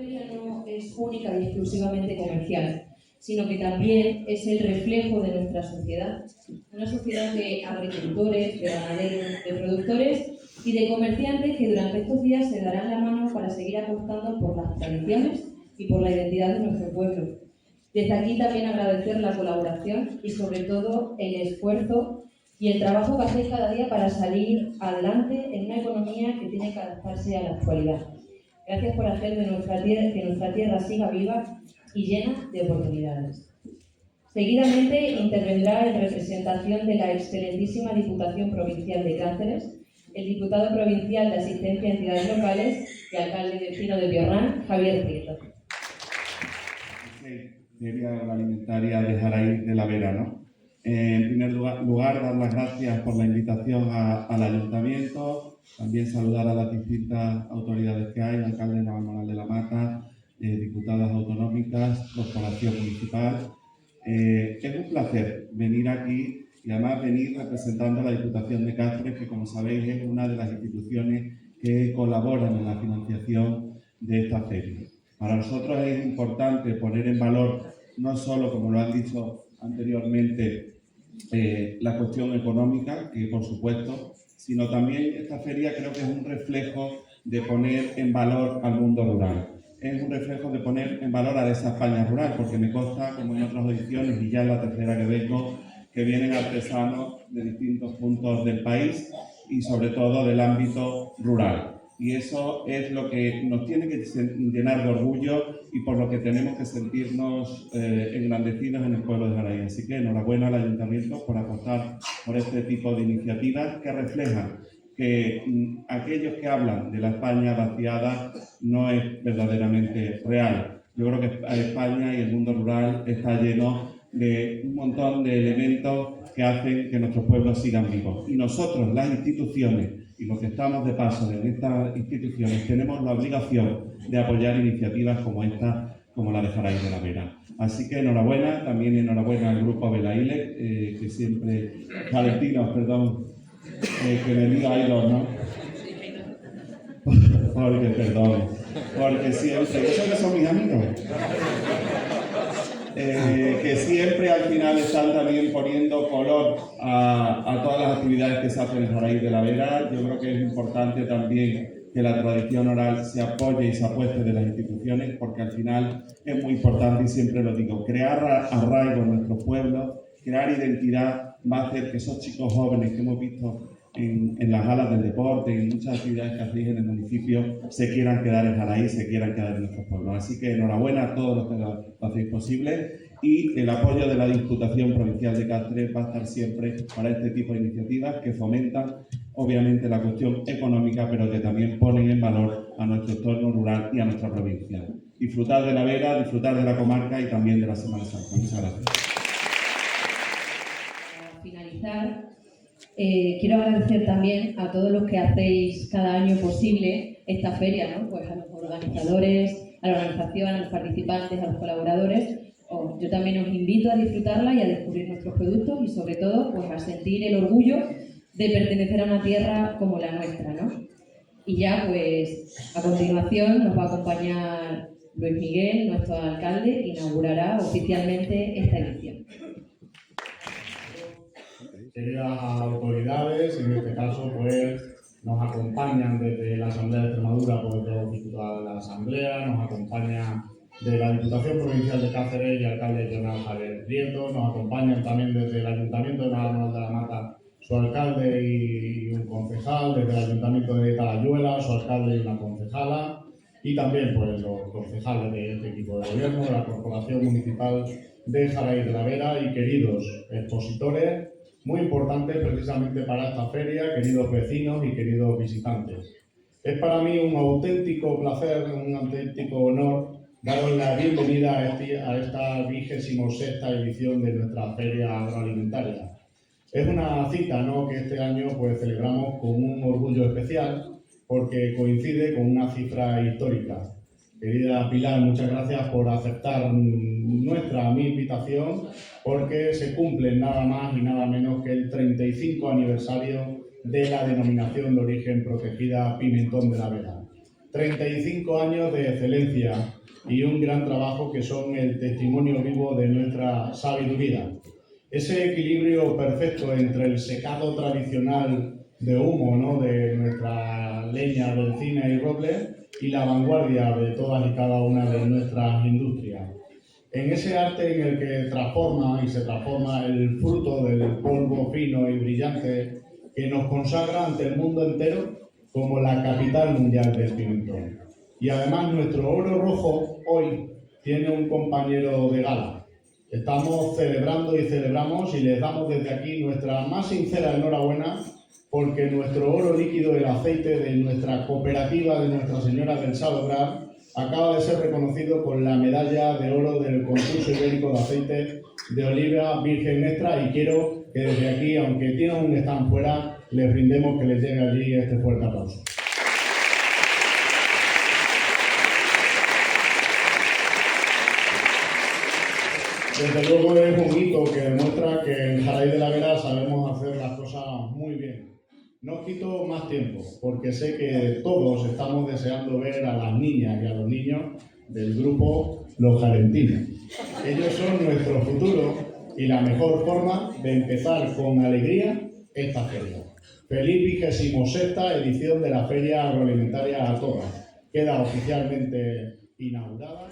feria no es única y exclusivamente comercial, sino que también es el reflejo de nuestra sociedad. Una sociedad de agricultores, de ganaderos, de productores y de comerciantes que durante estos días se darán la mano para seguir apostando por las tradiciones y por la identidad de nuestro pueblo. Desde aquí también agradecer la colaboración y sobre todo el esfuerzo y el trabajo que hacéis cada día para salir adelante en una economía que tiene que adaptarse a la actualidad. Gracias por hacer que nuestra tierra siga viva y llena de oportunidades. Seguidamente intervendrá en representación de la excelentísima Diputación Provincial de Cáceres, el diputado provincial de Asistencia a Entidades Locales y alcalde vecino de Biorrán, Javier Prieto. Feria Agroalimentaria de Jaraí de la Vera, ¿no? En primer lugar, dar las gracias por la invitación al Ayuntamiento, también saludar a las distintas autoridades que hay, el alcalde Navalmoral de la Mata, diputadas autonómicas, corporación municipal. Es un placer venir aquí y además venir representando a la Diputación de Cáceres, que como sabéis es una de las instituciones que colaboran en la financiación de esta feria. Para nosotros es importante poner en valor, no solo, como lo han dicho anteriormente, la cuestión económica, que por supuesto, sino también esta feria creo que es un reflejo de poner en valor al mundo rural. Es un reflejo de poner en valor a esa España rural, porque me consta, como en otras ediciones, y ya en la tercera que vengo, que vienen artesanos de distintos puntos del país y sobre todo del ámbito rural. Y eso es lo que nos tiene que llenar de orgullo y por lo que tenemos que sentirnos engrandecidos en el pueblo de Jaraí. Así que enhorabuena al Ayuntamiento por apostar por este tipo de iniciativas que reflejan que aquellos que hablan de la España vaciada no es verdaderamente real. Yo creo que España y el mundo rural está lleno de un montón de elementos que hacen que nuestros pueblos sigan vivos. Y nosotros, las instituciones, y los que estamos de paso en estas instituciones, tenemos la obligación de apoyar iniciativas como esta, como la de Jaraí de la Vera. Así que enhorabuena, también enhorabuena al grupo Belaile, que siempre, Valentinos, perdón, que me lío ahí los, ¿no? Porque siempre, esos que son mis amigos. Que siempre al final están también poniendo color a todas las actividades que se hacen en Jaraí de la Vera. Yo creo que es importante también que la tradición oral se apoye y se apueste de las instituciones, porque al final es muy importante, y siempre lo digo, crear arraigo en nuestros pueblos, crear identidad, va a hacer que esos chicos jóvenes que hemos visto en las galas del deporte y en muchas actividades que hacéis en el municipio se quieran quedar en Jaraí, se quieran quedar en nuestros pueblos. Así que enhorabuena a todos los que lo hacéis posible, y el apoyo de la Diputación Provincial de Cáceres va a estar siempre para este tipo de iniciativas que fomentan obviamente la cuestión económica, pero que también ponen en valor a nuestro entorno rural y a nuestra provincia. Disfrutar de la Vera, disfrutar de la comarca y también de la Semana Santa. Muchas gracias. Para finalizar, quiero agradecer también a todos los que hacéis cada año posible esta feria, ¿no? Pues a los organizadores, a la organización, a los participantes, a los colaboradores. Yo también os invito a disfrutarla y a descubrir nuestros productos y sobre todo pues a sentir el orgullo de pertenecer a una tierra como la nuestra, ¿no? Y ya pues a continuación nos va a acompañar Luis Miguel, nuestro alcalde, que inaugurará oficialmente esta edición. Queridas autoridades, en este caso pues nos acompañan desde la Asamblea de Extremadura por los diputados de la Asamblea, nos acompañan de la Diputación Provincial de Cáceres y alcalde regional Javier Prieto, nos acompañan también desde el Ayuntamiento de Navalmoral de la Mata su alcalde y un concejal, desde el Ayuntamiento de Talayuela su alcalde y una concejala, y también pues los concejales de este equipo de gobierno, de la Corporación Municipal de Jaraí de la Vera, y queridos expositores, muy importantes precisamente para esta feria, queridos vecinos y queridos visitantes. Es para mí un auténtico placer, un auténtico honor daros la bienvenida a esta 26ª edición de nuestra Feria Agroalimentaria. Es una cita, ¿no?, que este año pues celebramos con un orgullo especial porque coincide con una cifra histórica. Querida Pilar, muchas gracias por aceptar mi invitación, porque se cumple nada más y nada menos que el 35 aniversario de la denominación de origen protegida Pimentón de la Vera. 35 años de excelencia y un gran trabajo que son el testimonio vivo de nuestra sabiduría. Ese equilibrio perfecto entre el secado tradicional de humo, ¿no?, de nuestra leña, bencina y roble, y la vanguardia de todas y cada una de nuestras industrias. En ese arte en el que se transforma el fruto del polvo fino y brillante que nos consagra ante el mundo entero como la capital mundial del pimentón. Y además nuestro oro rojo hoy tiene un compañero de gala. Estamos celebrando y celebramos y les damos desde aquí nuestra más sincera enhorabuena porque nuestro oro líquido, el aceite de nuestra cooperativa de Nuestra Señora del Salobrar, acaba de ser reconocido con la medalla de oro del concurso ibérico de aceite de oliva virgen extra y quiero que desde aquí, aunque tienen un stand fuera, les brindemos que les llegue allí este fuerte aplauso. Desde luego es un hito que demuestra que en Jaraíz de la Vera sabemos hacer las cosas muy bien. No os quito más tiempo, porque sé que todos estamos deseando ver a las niñas y a los niños del grupo Los Jarentinos. Ellos son nuestro futuro y la mejor forma de empezar con alegría esta feria. Feliz 26ª edición de la Feria Agroalimentaria a Todas. Queda oficialmente inaugurada.